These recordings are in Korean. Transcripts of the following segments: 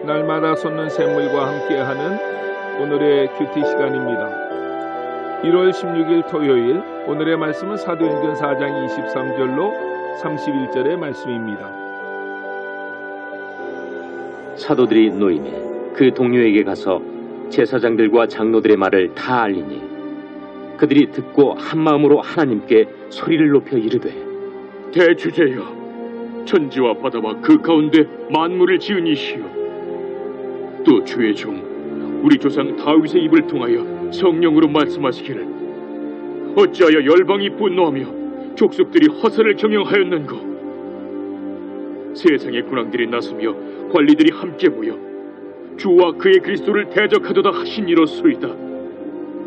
날마다 솟는 샘물과 함께하는 오늘의 큐티 시간입니다. 1월 16일 토요일 오늘의 말씀은 사도행전 4장 23절로 31절의 말씀입니다. 사도들이 노임에 그 동료에게 가서 제사장들과 장로들의 말을 다 알리니 그들이 듣고 한마음으로 하나님께 소리를 높여 이르되, 대주제여, 천지와 바다와 그 가운데 만물을 지은 이시여, 또 주의 종 우리 조상 다윗의 입을 통하여 성령으로 말씀하시기를, 어찌하여 열방이 분노하며 족속들이 허사를 경영하였는고. 세상의 군왕들이 나서며 관리들이 함께 모여 주와 그의 그리스도를 대적하도다 하신 이로소이다.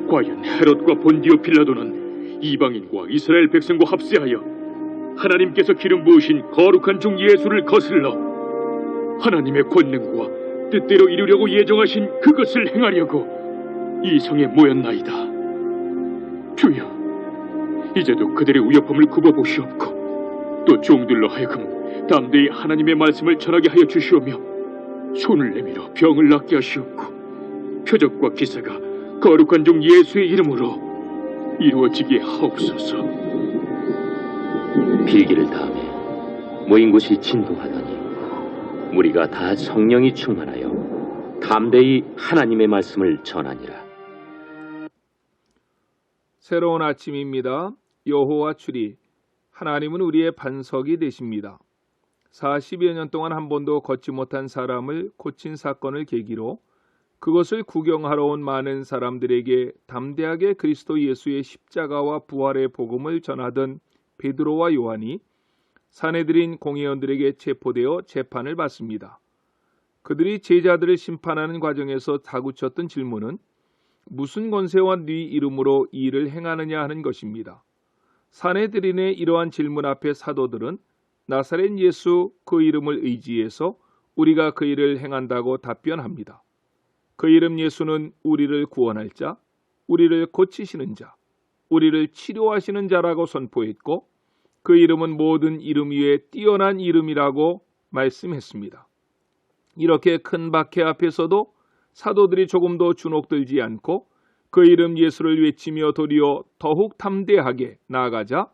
과연 헤롯과 본디오 빌라도는 이방인과 이스라엘 백성과 합세하여 하나님께서 기름 부으신 거룩한 종 예수를 거슬러 하나님의 권능과 뜻대로 이루려고 예정하신 그것을 행하려고 이 성에 모였나이다. 주여, 이제도 그들의 우여픔을 굽어보시옵고 또 종들로 하여금 담대히 하나님의 말씀을 전하게 하여 주시오며 손을 내밀어 병을 낫게 하시옵고 표적과 기사가 거룩한 종 예수의 이름으로 이루어지게 하옵소서. 빌기를 다음에 모인 곳이 진동하더니 무리가 다 성령이 충만하여 담대히 하나님의 말씀을 전하니라. 새로운 아침입니다. 여호와 출이 하나님은 우리의 반석이 되십니다. 40여 년 동안 한 번도 걷지 못한 사람을 고친 사건을 계기로 그것을 구경하러 온 많은 사람들에게 담대하게 그리스도 예수의 십자가와 부활의 복음을 전하던 베드로와 요한이 사내들인 공회원들에게 체포되어 재판을 받습니다. 그들이 제자들을 심판하는 과정에서 다구쳤던 질문은 무슨 권세와 네 이름으로 이 일을 행하느냐 하는 것입니다. 사내들인의 이러한 질문 앞에 사도들은 나사렛 예수 그 이름을 의지해서 우리가 그 일을 행한다고 답변합니다. 그 이름 예수는 우리를 구원할 자, 우리를 고치시는 자, 우리를 치료하시는 자라고 선포했고 그 이름은 모든 이름 위에 뛰어난 이름이라고 말씀했습니다. 이렇게 큰 박해 앞에서도 사도들이 조금도 주눅들지 않고 그 이름 예수를 외치며 도리어 더욱 담대하게 나아가자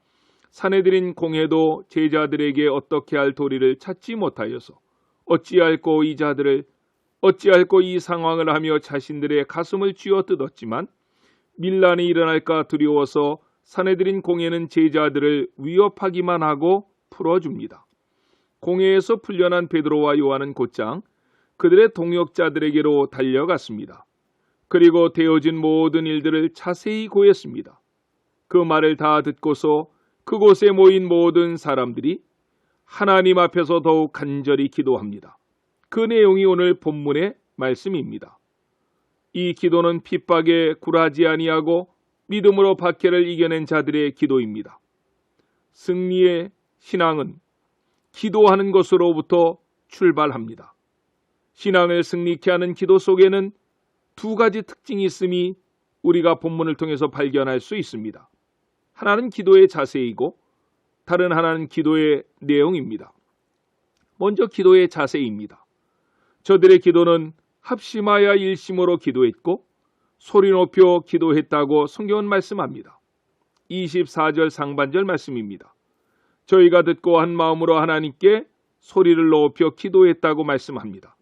사내들인 공회도 제자들에게 어떻게 할 도리를 찾지 못하여서 어찌할꼬 이 상황을 하며 자신들의 가슴을 쥐어뜯었지만 밀란이 일어날까 두려워서 사내들인 공회는 제자들을 위협하기만 하고 풀어줍니다. 공회에서 풀려난 베드로와 요한은 곧장 그들의 동역자들에게로 달려갔습니다. 그리고 되어진 모든 일들을 자세히 고했습니다. 그 말을 다 듣고서 그곳에 모인 모든 사람들이 하나님 앞에서 더욱 간절히 기도합니다. 그 내용이 오늘 본문의 말씀입니다. 이 기도는 핍박에 굴하지 아니하고 믿음으로 박해를 이겨낸 자들의 기도입니다. 승리의 신앙은 기도하는 것으로부터 출발합니다. 신앙을 승리케 하는 기도 속에는 두 가지 특징이 있음이 우리가 본문을 통해서 발견할 수 있습니다. 하나는 기도의 자세이고 다른 하나는 기도의 내용입니다. 먼저 기도의 자세입니다. 저들의 기도는 합심하여 일심으로 기도했고 소리 높여 기도했다고 성경은 말씀합니다. 24절 상반절 말씀입니다. 저희가 듣고 한 마음으로 하나님께 소리를 높여 기도했다고 말씀합니다.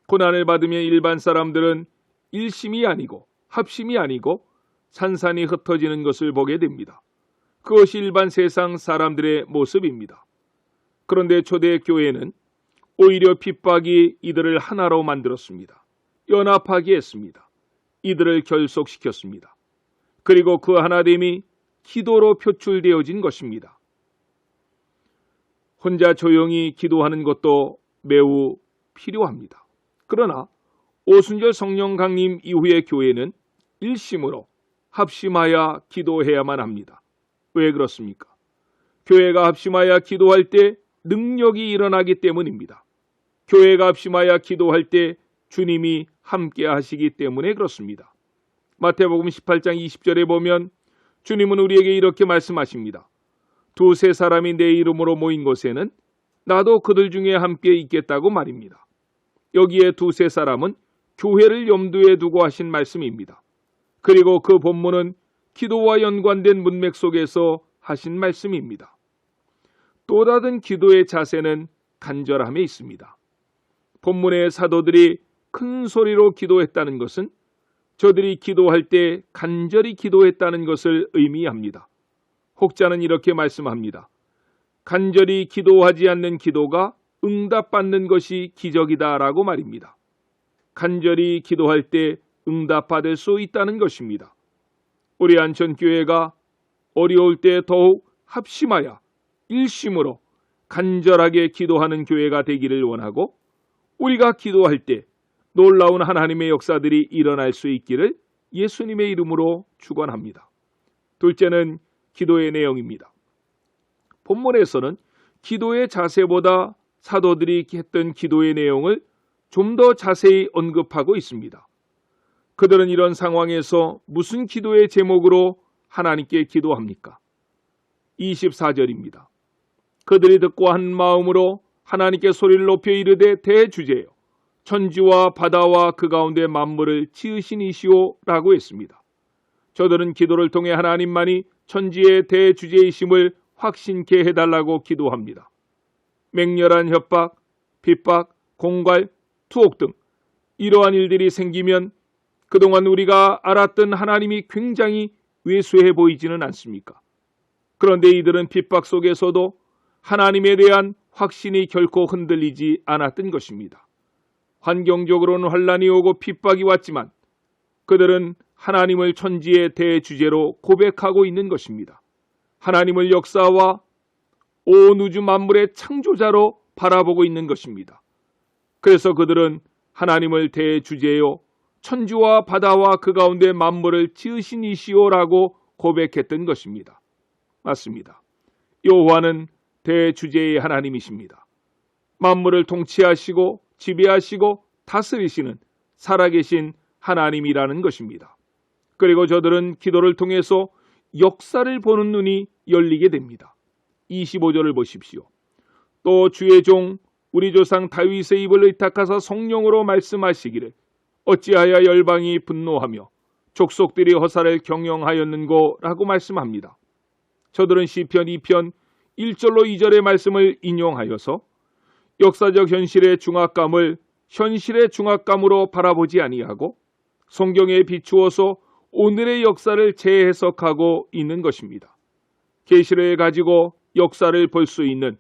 고난을 받으며 일반 사람들은 일심이 아니고 합심이 아니고 산산이 흩어지는 것을 보게 됩니다. 그것이 일반 세상 사람들의 모습입니다. 그런데 초대 교회는 오히려 핍박이 이들을 하나로 만들었습니다. 연합하게 했습니다. 이들을 결속시켰습니다. 그리고 그 하나됨이 기도로 표출되어진 것입니다. 혼자 조용히 기도하는 것도 매우 필요합니다. 그러나 오순절 성령 강림 이후의 교회는 일심으로 합심하여 기도해야만 합니다. 왜 그렇습니까? 교회가 합심하여 기도할 때 능력이 일어나기 때문입니다. 교회가 합심하여 기도할 때 주님이 함께 하시기 때문에 그렇습니다. 마태복음 18장 20절에 보면 주님은 우리에게 이렇게 말씀하십니다. 두세 사람이 내 이름으로 모인 곳에는 나도 그들 중에 함께 있겠다고 말입니다. 여기에 두세 사람은 교회를 염두에 두고 하신 말씀입니다. 그리고 그 본문은 기도와 연관된 문맥 속에서 하신 말씀입니다. 또 다른 기도의 자세는 간절함에 있습니다. 본문의 사도들이 큰 소리로 기도했다는 것은 저들이 기도할 때 간절히 기도했다는 것을 의미합니다. 혹자는 이렇게 말씀합니다. 간절히 기도하지 않는 기도가 응답받는 것이 기적이다라고 말입니다. 간절히 기도할 때 응답받을 수 있다는 것입니다. 우리 안천교회가 어려울 때 더욱 합심하여 일심으로 간절하게 기도하는 교회가 되기를 원하고, 우리가 기도할 때 놀라운 하나님의 역사들이 일어날 수 있기를 예수님의 이름으로 축원합니다. 둘째는 기도의 내용입니다. 본문에서는 기도의 자세보다 사도들이 했던 기도의 내용을 좀 더 자세히 언급하고 있습니다. 그들은 이런 상황에서 무슨 기도의 제목으로 하나님께 기도합니까? 24절입니다. 그들이 듣고 한 마음으로 하나님께 소리를 높여 이르되 대주제여 천지와 바다와 그 가운데 만물을 지으신 이시오 라고 했습니다. 저들은 기도를 통해 하나님만이 천지의 대주제이심을 확신케 해달라고 기도합니다. 맹렬한 협박, 핍박, 공갈, 투옥 등 이러한 일들이 생기면 그동안 우리가 알았던 하나님이 굉장히 왜소해 보이지는 않습니까? 그런데 이들은 핍박 속에서도 하나님에 대한 확신이 결코 흔들리지 않았던 것입니다. 환경적으로는 환란이 오고 핍박이 왔지만 그들은 하나님을 천지의 대주제로 고백하고 있는 것입니다. 하나님을 역사와 온 우주 만물의 창조자로 바라보고 있는 것입니다. 그래서 그들은 하나님을 대주제요 천지와 바다와 그 가운데 만물을 지으신 이시오라고 고백했던 것입니다. 맞습니다. 여호와는 대주제의 하나님이십니다. 만물을 통치하시고 지배하시고 다스리시는 살아계신 하나님이라는 것입니다. 그리고 저들은 기도를 통해서 역사를 보는 눈이 열리게 됩니다. 25절을 보십시오. 또 주의 종 우리 조상 다윗의 입을 의탁하사 성령으로 말씀하시기를 어찌하여 열방이 분노하며 족속들이 허사를 경영하였는고 라고 말씀합니다. 저들은 시편 2편 1절로 2절의 말씀을 인용하여서 역사적 현실의 중압감을 현실의 중압감으로 바라보지 아니하고 성경에 비추어서 오늘의 역사를 재해석하고 있는 것입니다. 계시를 가지고 역사를 볼 수 있는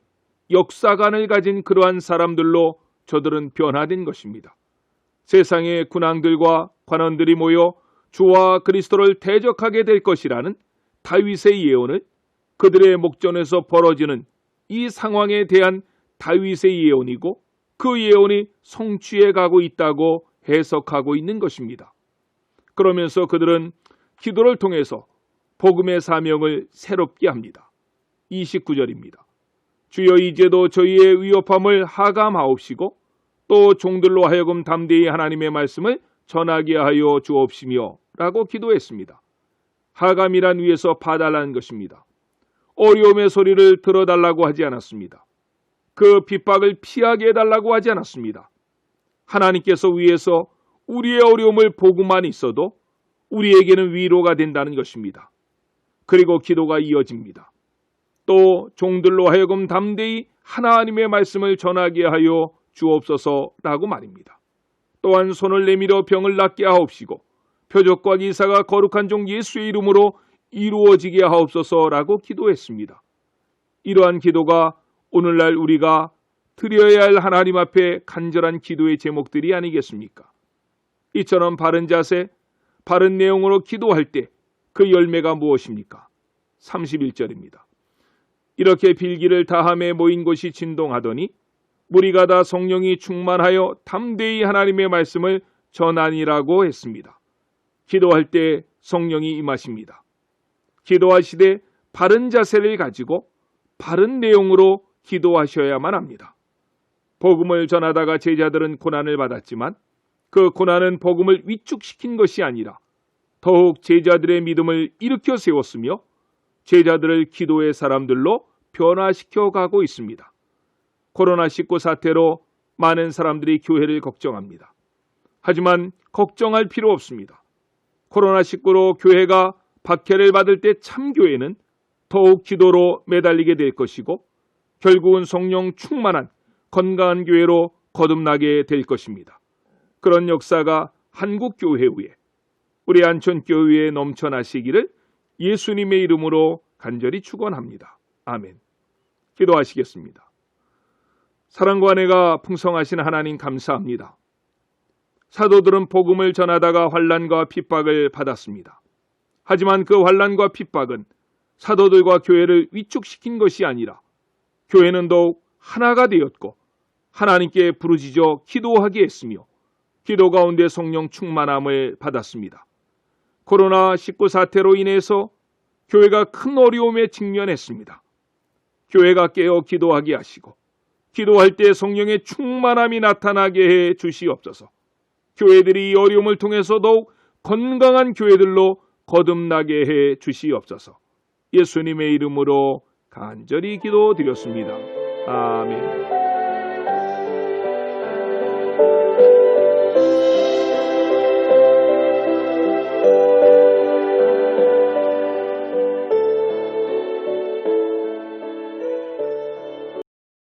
역사관을 가진 그러한 사람들로 저들은 변화된 것입니다. 세상의 군왕들과 관원들이 모여 주와 그리스도를 대적하게 될 것이라는 다윗의 예언을 그들의 목전에서 벌어지는 이 상황에 대한 다윗의 예언이고 그 예언이 성취해 가고 있다고 해석하고 있는 것입니다. 그러면서 그들은 기도를 통해서 복음의 사명을 새롭게 합니다. 29절입니다. 주여 이제도 저희의 위협함을 하감하옵시고 또 종들로 하여금 담대히 하나님의 말씀을 전하게 하여 주옵시며 라고 기도했습니다. 하감이란 위에서 봐달라는 것입니다. 어려움의 소리를 들어달라고 하지 않았습니다. 그 핍박을 피하게 해달라고 하지 않았습니다. 하나님께서 위에서 우리의 어려움을 보고만 있어도 우리에게는 위로가 된다는 것입니다. 그리고 기도가 이어집니다. 또 종들로 하여금 담대히 하나님의 말씀을 전하게 하여 주옵소서라고 말입니다. 또한 손을 내밀어 병을 낫게 하옵시고 표적과 기사가 거룩한 종 예수의 이름으로 이루어지게 하옵소서라고 기도했습니다. 이러한 기도가 오늘날 우리가 드려야 할 하나님 앞에 간절한 기도의 제목들이 아니겠습니까? 이처럼 바른 자세, 바른 내용으로 기도할 때 그 열매가 무엇입니까? 31절입니다. 이렇게 빌기를 다함에 모인 곳이 진동하더니 무리가 다 성령이 충만하여 담대히 하나님의 말씀을 전하니라고 했습니다. 기도할 때 성령이 임하십니다. 기도하시되 바른 자세를 가지고 바른 내용으로 기도하셔야만 합니다. 복음을 전하다가 제자들은 고난을 받았지만 그 고난은 복음을 위축시킨 것이 아니라 더욱 제자들의 믿음을 일으켜 세웠으며 제자들을 기도의 사람들로 변화시켜 가고 있습니다. 코로나19 사태로 많은 사람들이 교회를 걱정합니다. 하지만 걱정할 필요 없습니다. 코로나19로 교회가 박해를 받을 때 참교회는 더욱 기도로 매달리게 될 것이고 결국은 성령 충만한 건강한 교회로 거듭나게 될 것입니다. 그런 역사가 한국 교회 위에 우리 안천교회에 넘쳐나시기를 예수님의 이름으로 간절히 축원합니다. 아멘. 기도하시겠습니다. 사랑과 은혜가 풍성하신 하나님 감사합니다. 사도들은 복음을 전하다가 환난과 핍박을 받았습니다. 하지만 그 환난과 핍박은 사도들과 교회를 위축시킨 것이 아니라 교회는 더욱 하나가 되었고 하나님께 부르짖어 기도하게 했으며 기도 가운데 성령 충만함을 받았습니다. 코로나19 사태로 인해서 교회가 큰 어려움에 직면했습니다. 교회가 깨어 기도하게 하시고 기도할 때 성령의 충만함이 나타나게 해 주시옵소서. 교회들이 이 어려움을 통해서 더욱 건강한 교회들로 거듭나게 해 주시옵소서. 예수님의 이름으로 간절히 기도드렸습니다. 아멘.